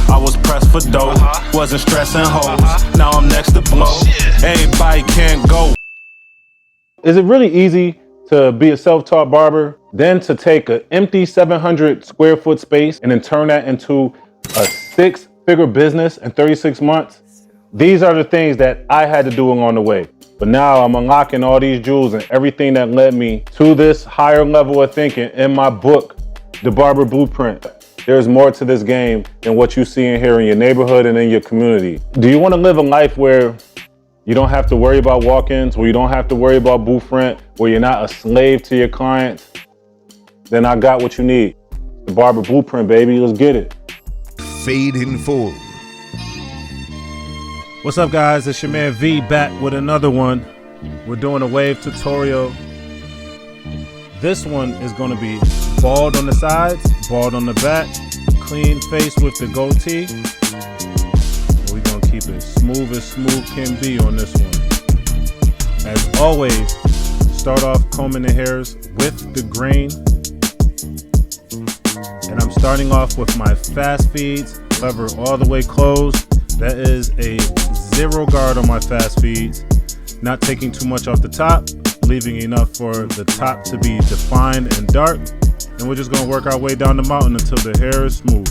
I was pressed for dough, wasn't stressing hoes. Now I'm next to blow. Everybody can't go. Is it really easy to be a self-taught barber, then to take an empty 700 square foot space and then turn that into a 6-figure business in 36 months? These are the things that I had to do along the way. But now I'm unlocking all these jewels and everything that led me to this higher level of thinking in my book, The Barber Blueprint. There's more to this game than what you see in here in your neighborhood and in your community. Do you want to live a life where you don't have to worry about walk-ins, where you don't have to worry about booth rent, where you're not a slave to your clients? Then I got what you need. The Barber Blueprint, baby. Let's get it. Fade in full. What's up, guys? It's your man V back with another one. We're doing a wave tutorial. This one is going to be bald on the sides, bald on the back, clean face with the goatee. We're going to keep it smooth as smooth can be on this one. As always, start off combing the hairs with the grain. And I'm starting off with my fast feeds, cover all the way closed. That is a 0 guard on my fast feeds. Not taking too much off the top, leaving enough for the top to be defined and dark. And we're just gonna work our way down the mountain until the hair is smooth.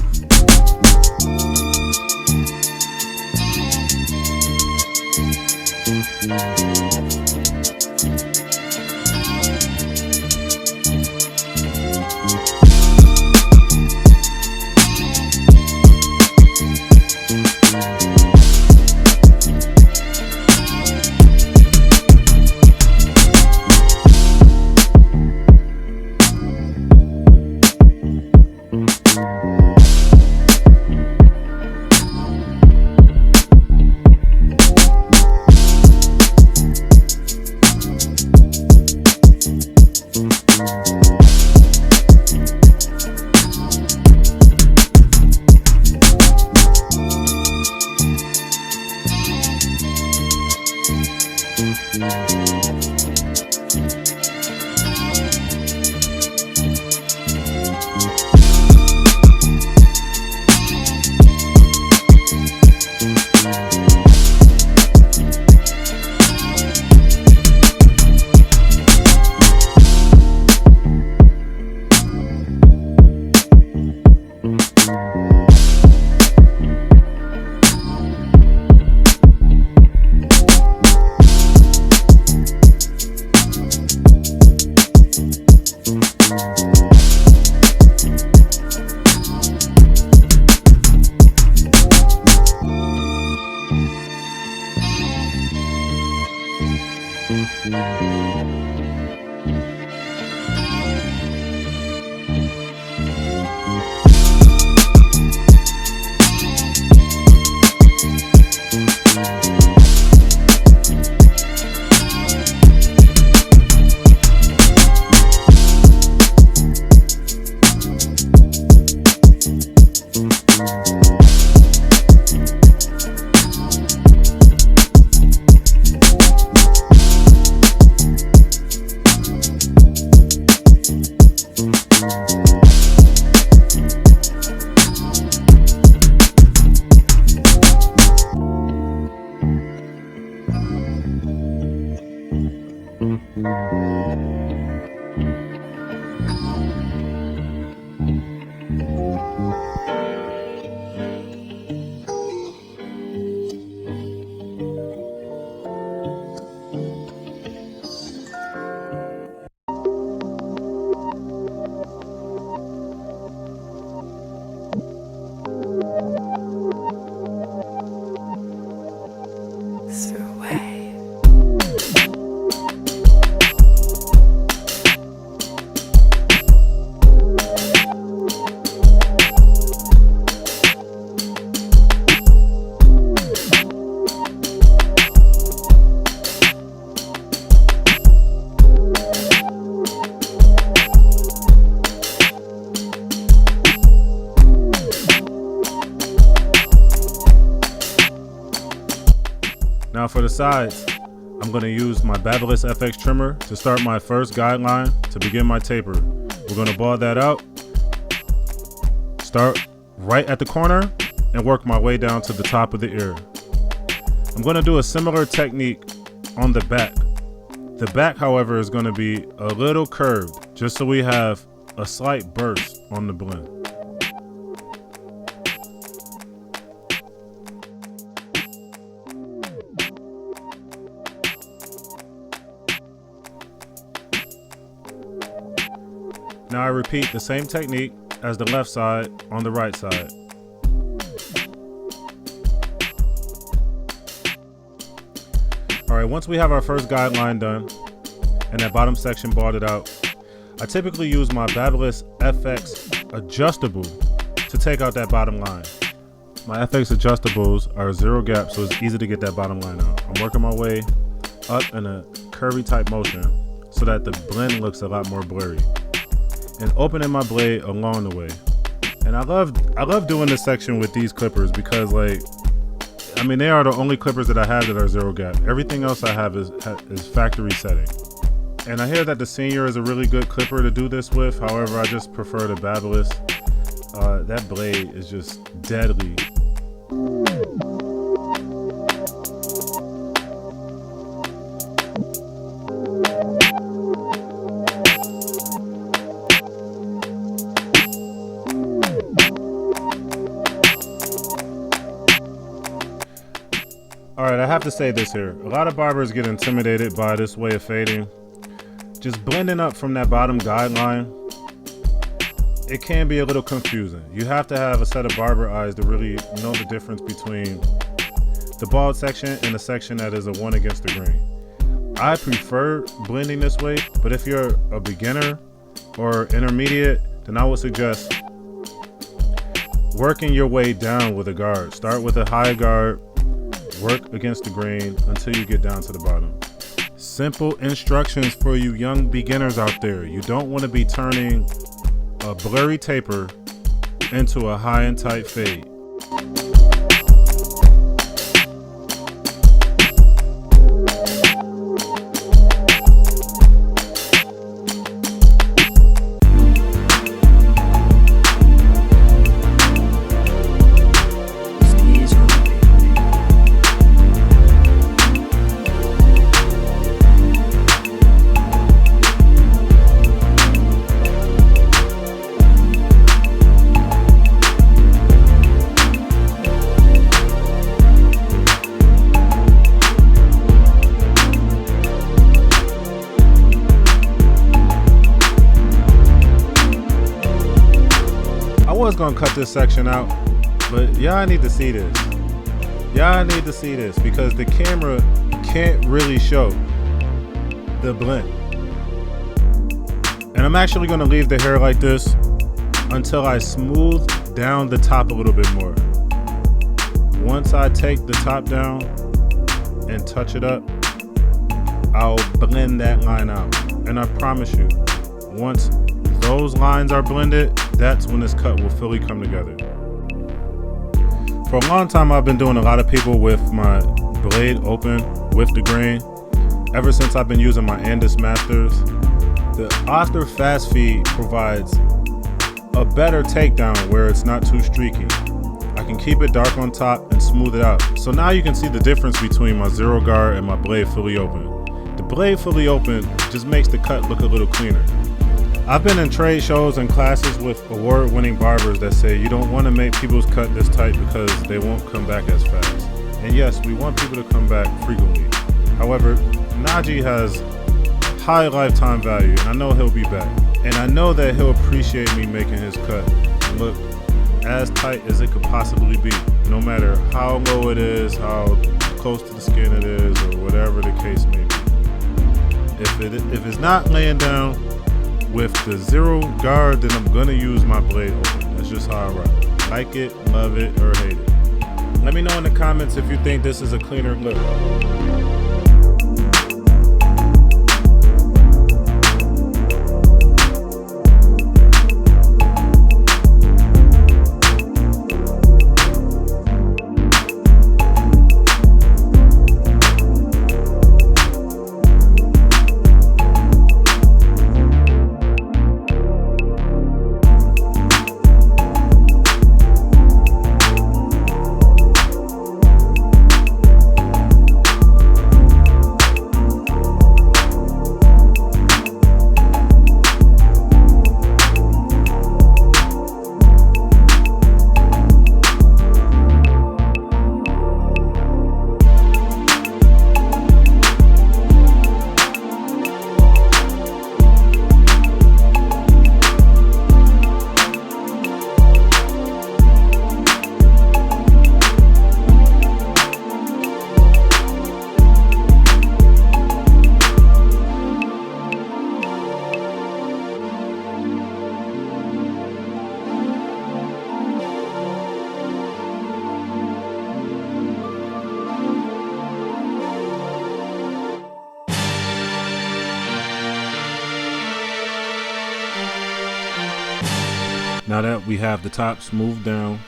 Now for the sides, I'm going to use my Babyliss FX trimmer to start my first guideline to begin my taper. We're going to ball that out, start right at the corner, and work my way down to the top of the ear. I'm going to do a similar technique on the back. The back, however, is going to be a little curved, just so we have a slight burst on the blend. Now I repeat the same technique as the left side on the right side. Alright, once we have our first guideline done and that bottom section balded out, I typically use my Babyliss FX adjustable to take out that bottom line. My FX adjustables are zero gap, so it's easy to get that bottom line out. I'm working my way up in a curvy type motion so that the blend looks a lot more blurry, and opening my blade along the way. And I love doing this section with these clippers because, like, I mean, they are the only clippers that I have that are zero gap. Everything else I have is factory setting. And I hear that the Senior is a really good clipper to do this with. However, I just prefer the Babyliss. That blade is just deadly. Alright, I have to say this here. A lot of barbers get intimidated by this way of fading. Just blending up from that bottom guideline, it can be a little confusing. You have to have a set of barber eyes to really know the difference between the bald section and the section that is a one against the grain. I prefer blending this way, but if you're a beginner or intermediate, then I would suggest working your way down with a guard. Start with a high guard, work against the grain until you get down to the bottom. Simple instructions for you young beginners out there. You don't want to be turning a blurry taper into a high and tight fade. I was gonna cut this section out, but y'all need to see this. Y'all need to see this because the camera can't really show the blend. And I'm actually gonna leave the hair like this until I smooth down the top a little bit more. Once I take the top down and touch it up, I'll blend that line out. And I promise you, once those lines are blended, that's when this cut will fully come together. For a long time, I've been doing a lot of people with my blade open with the grain. Ever since I've been using my Andis Masters, the After Fast Feed provides a better takedown where it's not too streaky. I can keep it dark on top and smooth it out. So now you can see the difference between my zero guard and my blade fully open. The blade fully open just makes the cut look a little cleaner. I've been in trade shows and classes with award-winning barbers that say you don't want to make people's cut this tight because they won't come back as fast. And yes, we want people to come back frequently. However, Najee has high lifetime value, and I know he'll be back. And I know that he'll appreciate me making his cut look as tight as it could possibly be, no matter how low it is, how close to the skin it is, or whatever the case may be. If it's not laying down with the zero guard, then I'm gonna use my blade open. That's just how I rock. Like it, love it, or hate it. Let me know in the comments if you think this is a cleaner look. Now that we have the top smoothed down,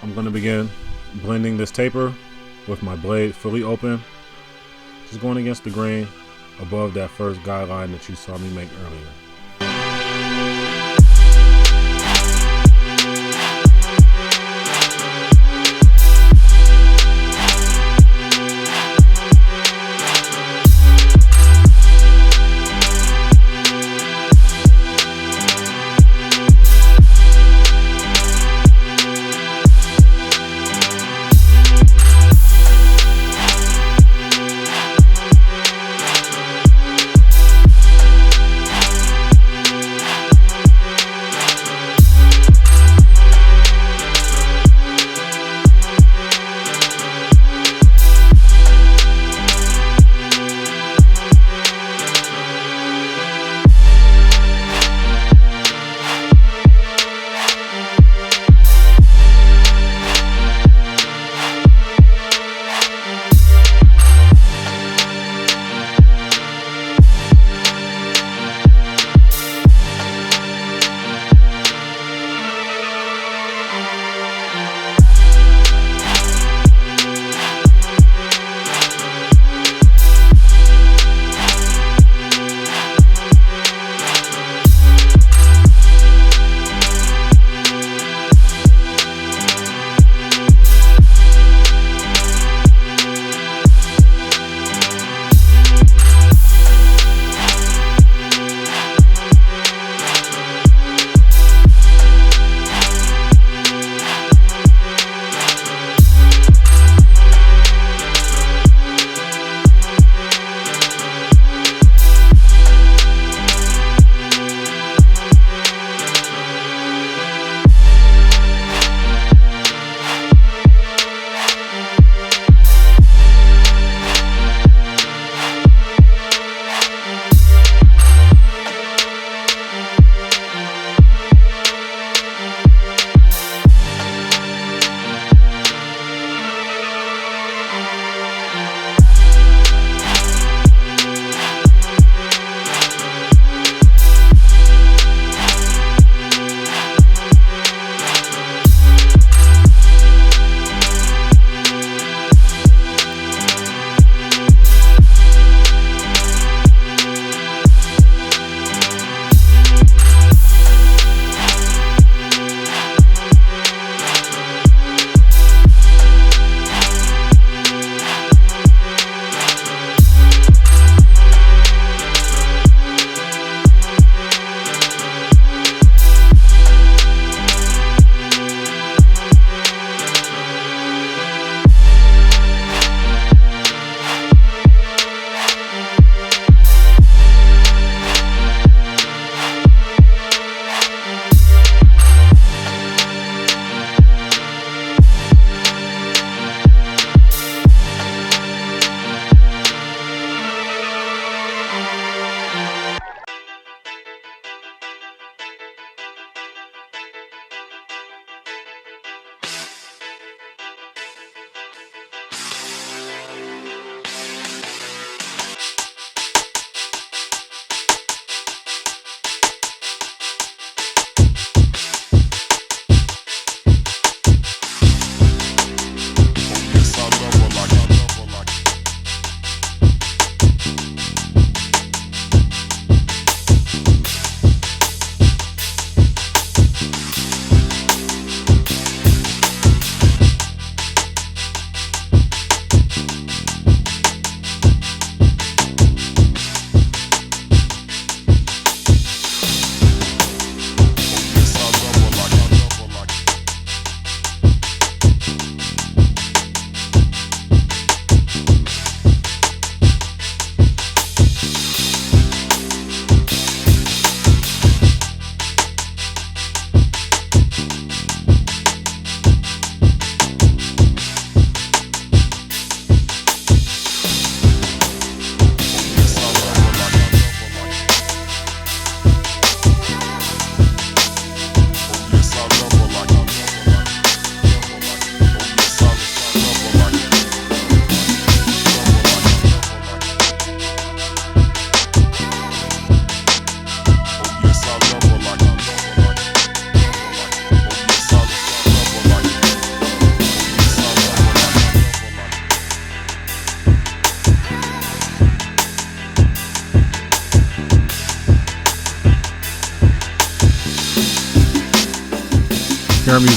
I'm going to begin blending this taper with my blade fully open, just going against the grain above that first guideline that you saw me make earlier.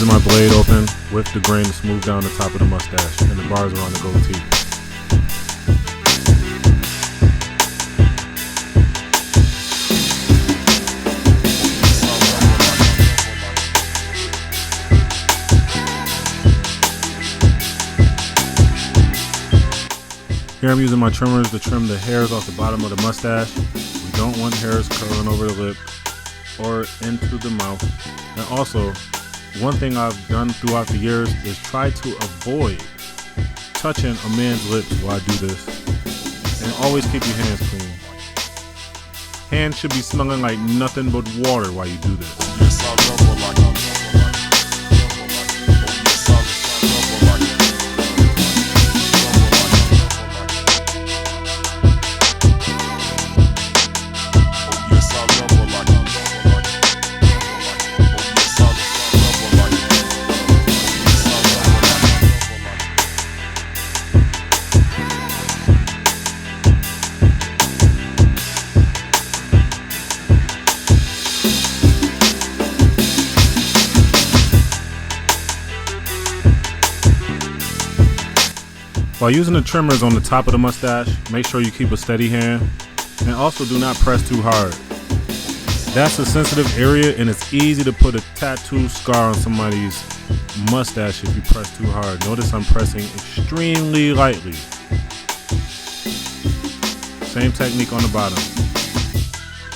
using my blade open with the grain to smooth down the top of the mustache and the bars around the goatee. Here I'm using my trimmers to trim the hairs off the bottom of the mustache. We don't want hairs curling over the lip or into the mouth. And also, one thing I've done throughout the years is try to avoid touching a man's lips while I do this. And always keep your hands clean. Hands should be smelling like nothing but water while you do this. While using the trimmers on the top of the mustache, make sure you keep a steady hand and also do not press too hard. That's a sensitive area and it's easy to put a tattoo scar on somebody's mustache if you press too hard. Notice I'm pressing extremely lightly. Same technique on the bottom.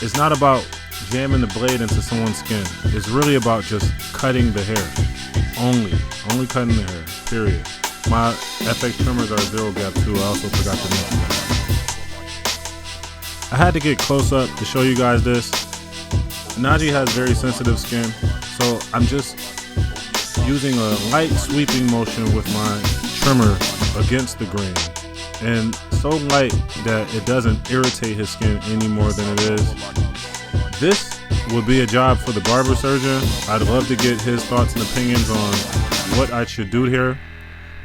It's not about jamming the blade into someone's skin. It's really about just cutting the hair. Only cutting the hair, period. My FX trimmers are 0 gap too. I also forgot to mention that. I had to get close up to show you guys this. Najee has very sensitive skin, so I'm just using a light sweeping motion with my trimmer against the grain. And so light that it doesn't irritate his skin any more than it is. This would be a job for the barber surgeon. I'd love to get his thoughts and opinions on what I should do here.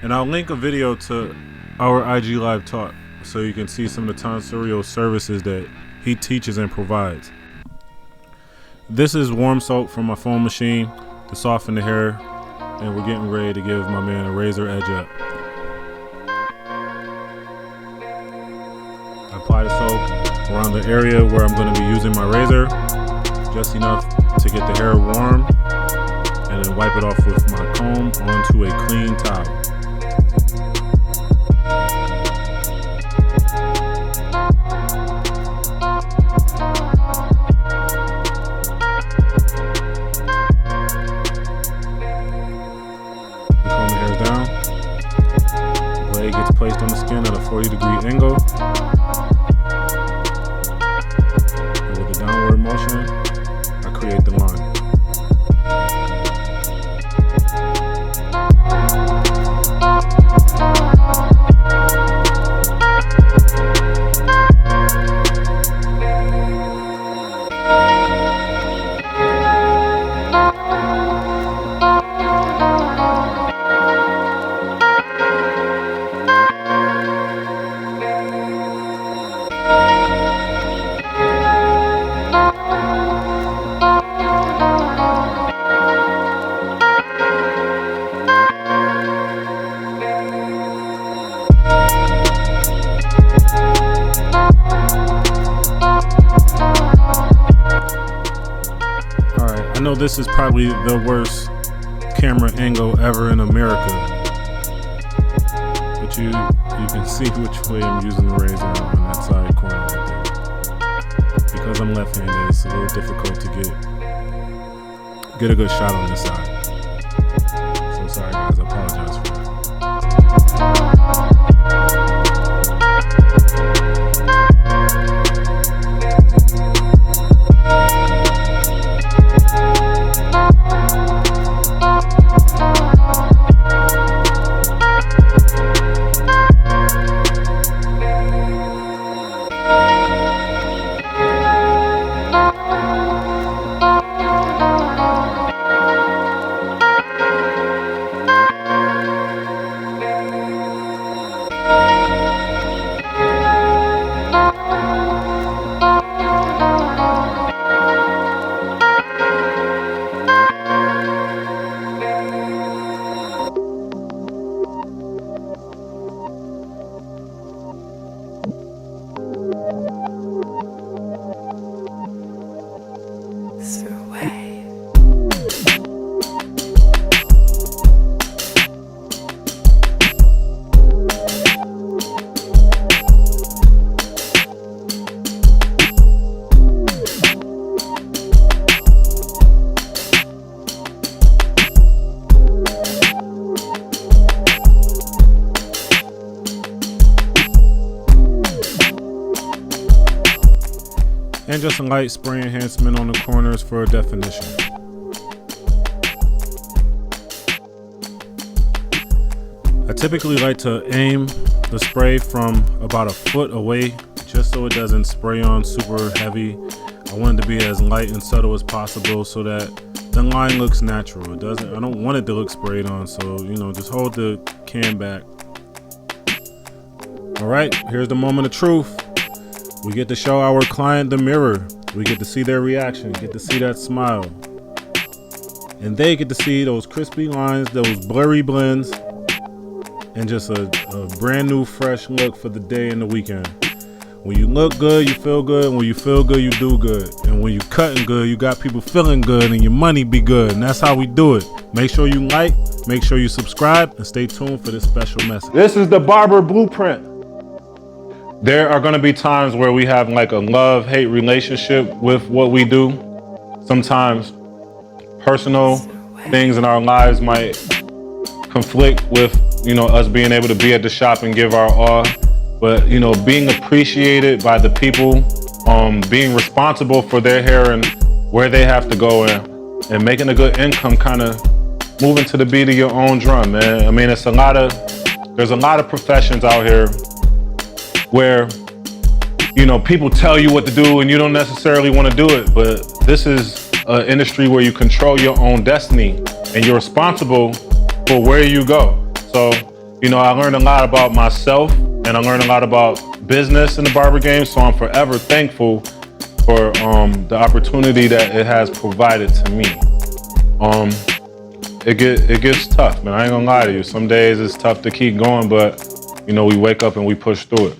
And I'll link a video to our IG Live talk so you can see some of the tonsorial services that he teaches and provides. This is warm soap from my foam machine to soften the hair, and we're getting ready to give my man a razor edge up. I apply the soap around the area where I'm going to be using my razor, just enough to get the hair warm, and then wipe it off with my comb onto a clean towel. Gets placed on the skin at a 40-degree angle. And with a downward motion, I create the line. I know this is probably the worst camera angle ever in America, but you can see which way I'm using the razor on that side corner right there. Because I'm left-handed, it's a little difficult to get a good shot on this side. So sorry guys, I apologize for that. and just a light spray enhancement on the corners for definition. I typically like to aim the spray from about a foot away, just so it doesn't spray on super heavy. I want it to be as light and subtle as possible so that the line looks natural. I don't want it to look sprayed on, so just hold the can back. All right, here's the moment of truth. We get to show our client the mirror. We get to see their reaction, get to see that smile. And they get to see those crispy lines, those blurry blends, and just a brand new fresh look for the day and the weekend. When you look good, you feel good. And when you feel good, you do good. And when you cutting good, you got people feeling good and your money be good. And that's how we do it. Make sure you like, make sure you subscribe, and stay tuned for this special message. This is the Barber Blueprint. There are gonna be times where we have like a love-hate relationship with what we do. Sometimes personal things in our lives might conflict with us being able to be at the shop and give our all, but being appreciated by the people, being responsible for their hair and where they have to go, and making a good income, kind of moving to the beat of your own drum, man. I mean, there's a lot of professions out here where people tell you what to do and you don't necessarily want to do it, but this is an industry where you control your own destiny and you're responsible for where you go. So, I learned a lot about myself and I learned a lot about business in the barber game. So I'm forever thankful for the opportunity that it has provided to me. It gets tough, man. I ain't gonna lie to you. Some days it's tough to keep going, but we wake up and we push through it.